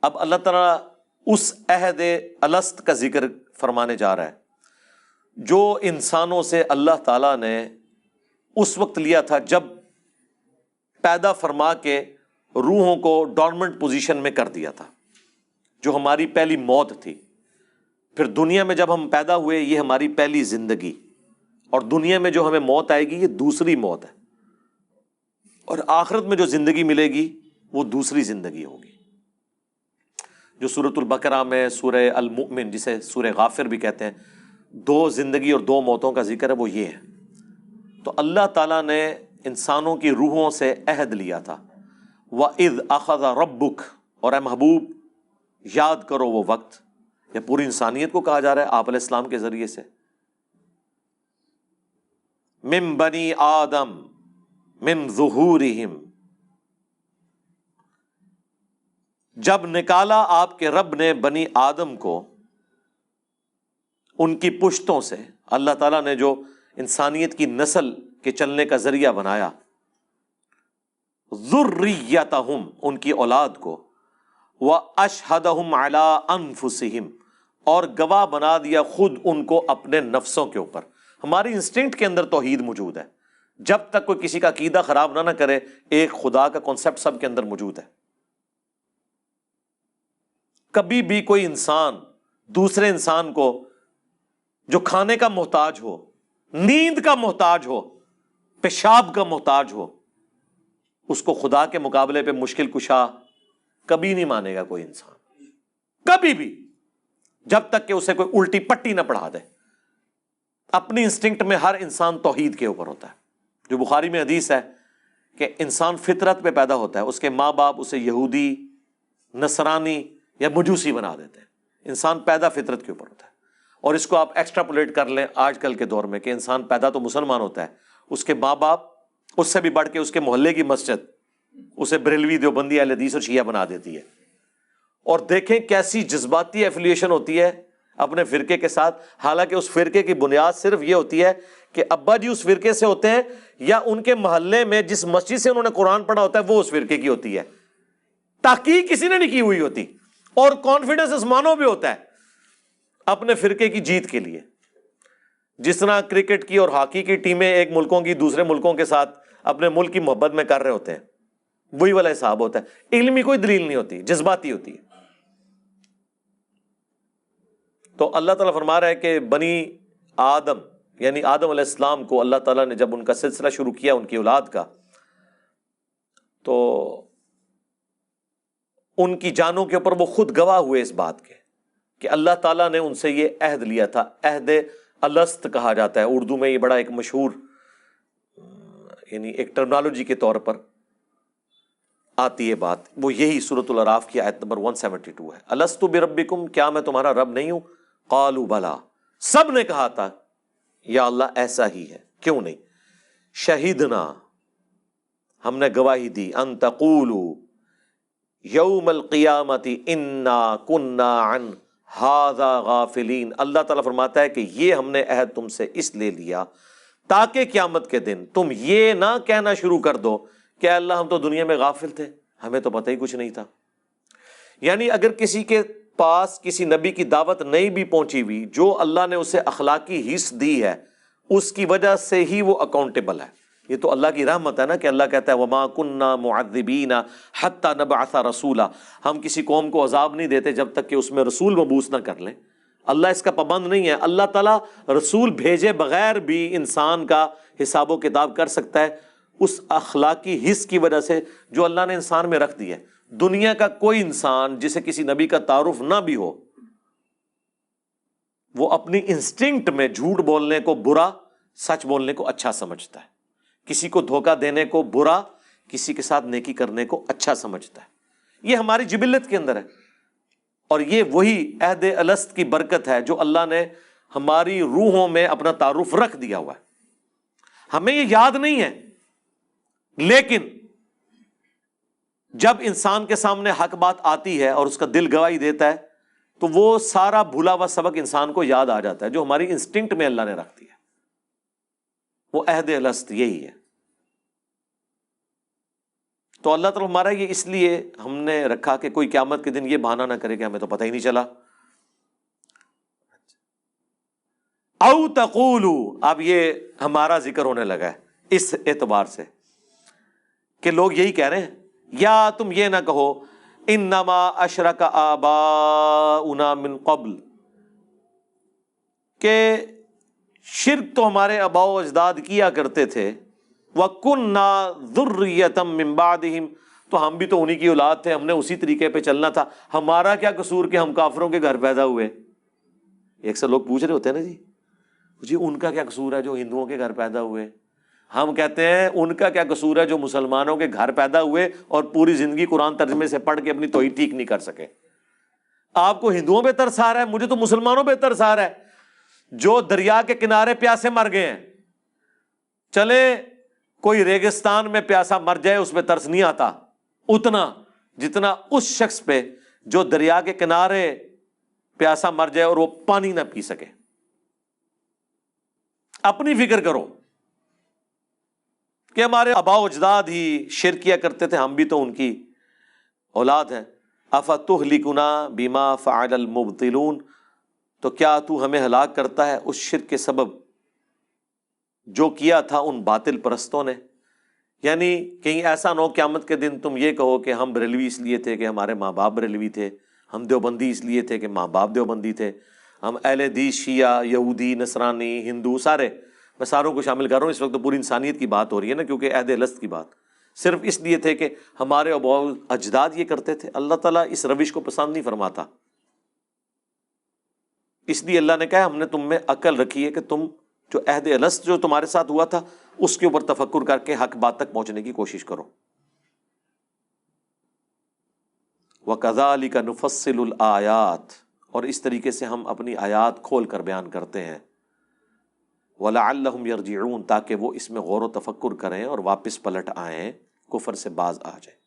اب اللہ تعالیٰ اس عہد الست کا ذکر فرمانے جا رہا ہے جو انسانوں سے اللہ تعالیٰ نے اس وقت لیا تھا جب پیدا فرما کے روحوں کو ڈورمنٹ پوزیشن میں کر دیا تھا، جو ہماری پہلی موت تھی۔ پھر دنیا میں جب ہم پیدا ہوئے، یہ ہماری پہلی زندگی، اور دنیا میں جو ہمیں موت آئے گی یہ دوسری موت ہے، اور آخرت میں جو زندگی ملے گی وہ دوسری زندگی ہوگی، جو سورۃ البقرہ میں سورہ المؤمن، جسے سورہ غافر بھی کہتے ہیں، دو زندگی اور دو موتوں کا ذکر ہے، وہ یہ ہے۔ تو اللہ تعالیٰ نے انسانوں کی روحوں سے عہد لیا تھا، وَإِذْ أَخَذَ رَبُّكَ، اور اے محبوب یاد کرو وہ وقت، یہ پوری انسانیت کو کہا جا رہا ہے آپ علیہ السلام کے ذریعے سے، مِن بنی آدم مِن ظُہُورِهِمْ، جب نکالا آپ کے رب نے بنی آدم کو ان کی پشتوں سے، اللہ تعالیٰ نے جو انسانیت کی نسل کے چلنے کا ذریعہ بنایا، ذُرِّيَّتَهُمْ، ان کی اولاد کو، وَأَشْهَدَهُمْ عَلَىٰ أَنفُسِهِمْ، اور گواہ بنا دیا خود ان کو اپنے نفسوں کے اوپر۔ ہماری انسٹنکٹ کے اندر توحید موجود ہے، جب تک کوئی کسی کا عقیدہ خراب نہ کرے، ایک خدا کا کانسیپٹ سب کے اندر موجود ہے۔ کبھی بھی کوئی انسان دوسرے انسان کو جو کھانے کا محتاج ہو، نیند کا محتاج ہو، پیشاب کا محتاج ہو، اس کو خدا کے مقابلے پہ مشکل کشا کبھی نہیں مانے گا کوئی انسان، کبھی بھی، جب تک کہ اسے کوئی الٹی پٹی نہ پڑھا دے۔ اپنی انسٹنکٹ میں ہر انسان توحید کے اوپر ہوتا ہے، جو بخاری میں حدیث ہے کہ انسان فطرت پہ پیدا ہوتا ہے، اس کے ماں باپ اسے یہودی، نصرانی یا مجوسی بنا دیتے ہیں، انسان پیدا فطرت کے اوپر ہوتا ہے۔ اور اس کو آپ ایکسٹراپولیٹ کر لیں آج کل کے دور میں کہ انسان پیدا تو مسلمان ہوتا ہے، اس کے ماں باپ اس سے بھی بڑھ کے اس کے محلے کی مسجد اسے بریلوی، دیوبندی، اہل حدیث اور شیعہ بنا دیتی ہے۔ اور دیکھیں کیسی جذباتی ایفیلیشن ہوتی ہے اپنے فرقے کے ساتھ، حالانکہ اس فرقے کی بنیاد صرف یہ ہوتی ہے کہ ابا جی اس فرقے سے ہوتے ہیں، یا ان کے محلے میں جس مسجد سے انہوں نے قرآن پڑھا ہوتا ہے وہ اس فرقے کی ہوتی ہے۔ تحقیق کسی نے نہیں کی ہوئی ہوتی، اور کانفیڈنس آسمانوں پہ ہوتا ہے اپنے فرقے کی جیت کے لیے۔ جس طرح کرکٹ کی اور ہاکی کی ٹیمیں ایک ملکوں کی دوسرے ملکوں کے ساتھ اپنے ملک کی محبت میں کر رہے ہوتے ہیں، وہی والا حساب ہوتا ہے، علمی کوئی دلیل نہیں ہوتی، جذباتی ہوتی ہے۔ تو اللہ تعالیٰ فرما رہا ہے کہ بنی آدم یعنی آدم علیہ السلام کو اللہ تعالیٰ نے جب ان کا سلسلہ شروع کیا ان کی اولاد کا، تو ان کی جانوں کے اوپر وہ خود گواہ ہوئے اس بات کے کہ اللہ تعالیٰ نے ان سے یہ عہد لیا تھا۔ عہد الست کہا جاتا ہے اردو میں، یہ بڑا ایک مشہور یعنی ایک ٹرمنالوجی کے طور پر آتی ہے بات، وہ یہی سورۃ الاعراف کی آیت نمبر 172 ہے، الست بربکم، کیا میں تمہارا رب نہیں ہوں؟ قالوا بلا، سب نے کہا تھا یا اللہ ایسا ہی ہے، کیوں نہیں؟ شہیدنا، ہم نے گواہی دی، ان تقولوا یوم القیامت انا کنا عن ھذا غافلین، اللہ تعالیٰ فرماتا ہے کہ یہ ہم نے عہد تم سے اس لیے لیا تاکہ قیامت کے دن تم یہ نہ کہنا شروع کر دو کہ اللہ ہم تو دنیا میں غافل تھے، ہمیں تو پتہ ہی کچھ نہیں تھا۔ یعنی اگر کسی کے پاس کسی نبی کی دعوت نہیں بھی پہنچی ہوئی، جو اللہ نے اسے اخلاقی حص دی ہے اس کی وجہ سے ہی وہ اکاؤنٹیبل ہے۔ یہ تو اللہ کی رحمت ہے نا کہ اللہ کہتا ہے وَمَا كُنَّا مُعَذِّبِينَ حَتَّى نَبْعَثَ رَسُولًا، ہم کسی قوم کو عذاب نہیں دیتے جب تک کہ اس میں رسول مبعوث نہ کر لیں۔ اللہ اس کا پابند نہیں ہے، اللہ تعالیٰ رسول بھیجے بغیر بھی انسان کا حساب و کتاب کر سکتا ہے اس اخلاقی حص کی وجہ سے جو اللہ نے انسان میں رکھ دی ہے۔ دنیا کا کوئی انسان جسے کسی نبی کا تعارف نہ بھی ہو، وہ اپنی انسٹنکٹ میں جھوٹ بولنے کو برا، سچ بولنے کو اچھا سمجھتا ہے، کسی کو دھوکہ دینے کو برا، کسی کے ساتھ نیکی کرنے کو اچھا سمجھتا ہے۔ یہ ہماری جبلت کے اندر ہے، اور یہ وہی عہد الست کی برکت ہے جو اللہ نے ہماری روحوں میں اپنا تعارف رکھ دیا ہوا ہے۔ ہمیں یہ یاد نہیں ہے، لیکن جب انسان کے سامنے حق بات آتی ہے اور اس کا دل گواہی دیتا ہے تو وہ سارا بھولا ہوا سبق انسان کو یاد آ جاتا ہے جو ہماری انسٹنکٹ میں اللہ نے رکھ دیا۔ وہ عہد الست یہی ہے۔ تو اللہ تعالیٰ ہمارا یہ اس لیے ہم نے رکھا کہ کوئی قیامت کے دن یہ بہانہ نہ کرے کہ ہمیں تو پتہ ہی نہیں چلا. او تقولو، اب یہ ہمارا ذکر ہونے لگا ہے اس اعتبار سے کہ لوگ یہی کہہ رہے ہیں، یا تم یہ نہ کہو انما اشرک آباؤنا من قبل، کہ شرک تو ہمارے آباء و اجداد کیا کرتے تھے، وَكُنَّا ذُرِّيَّةً مِّن بَعْدِهِمْ، تو ہم بھی تو انہی کی اولاد تھے، ہم نے اسی طریقے پہ چلنا تھا، ہمارا کیا قصور کہ ہم کافروں کے گھر پیدا ہوئے. ایک سے لوگ پوچھ رہے ہوتے ہیں نا جی ان کا کیا قصور ہے جو ہندوؤں کے گھر پیدا ہوئے. ہم کہتے ہیں ان کا کیا قصور ہے جو مسلمانوں کے گھر پیدا ہوئے اور پوری زندگی قرآن ترجمے سے پڑھ کے اپنی توحید ٹھیک نہیں کر سکے. آپ کو ہندوؤں پہ ترس آ رہا ہے، مجھے تو مسلمانوں پہ ترس آ رہا ہے جو دریا کے کنارے پیاسے مر گئے ہیں. چلے کوئی ریگستان میں پیاسا مر جائے اس پہ ترس نہیں آتا اتنا جتنا اس شخص پہ جو دریا کے کنارے پیاسا مر جائے اور وہ پانی نہ پی سکے. اپنی فکر کرو کہ ہمارے آباء و اجداد ہی شرک کیا کرتے تھے، ہم بھی تو ان کی اولاد ہیں. افتہلکنا بما فعل المبطلون، تو کیا تو ہمیں ہلاک کرتا ہے اس شرک کے سبب جو کیا تھا ان باطل پرستوں نے. یعنی کہیں ایسا نہ ہو قیامت کے دن تم یہ کہو کہ ہم بریلوی اس لیے تھے کہ ہمارے ماں باپ بریلوی تھے، ہم دیوبندی اس لیے تھے کہ ماں باپ دیوبندی تھے، ہم اہل حدیث شیعہ یہودی نصرانی ہندو سارے، میں ساروں کو شامل کر رہا ہوں، اس وقت تو پوری انسانیت کی بات ہو رہی ہے نا، کیونکہ عہد الست کی بات صرف اس لیے تھے کہ ہمارے آباء و اجداد یہ کرتے تھے. اللہ تعالیٰ اس روش کو پسند نہیں فرماتا، اس لیے اللہ نے کہا ہم نے تم میں عقل رکھی ہے کہ تم جو عہد الست جو تمہارے ساتھ ہوا تھا اس کے اوپر تفکر کر کے حق بات تک پہنچنے کی کوشش کرو. وَكَذَلِكَ نُفَصِّلُ الْآيَاتِ، اور اس طریقے سے ہم اپنی آیات کھول کر بیان کرتے ہیں. وَلَعَلَّهُمْ يَرْجِعُونَ، تاکہ وہ اس میں غور و تفکر کریں اور واپس پلٹ آئیں، کفر سے باز آ جائیں.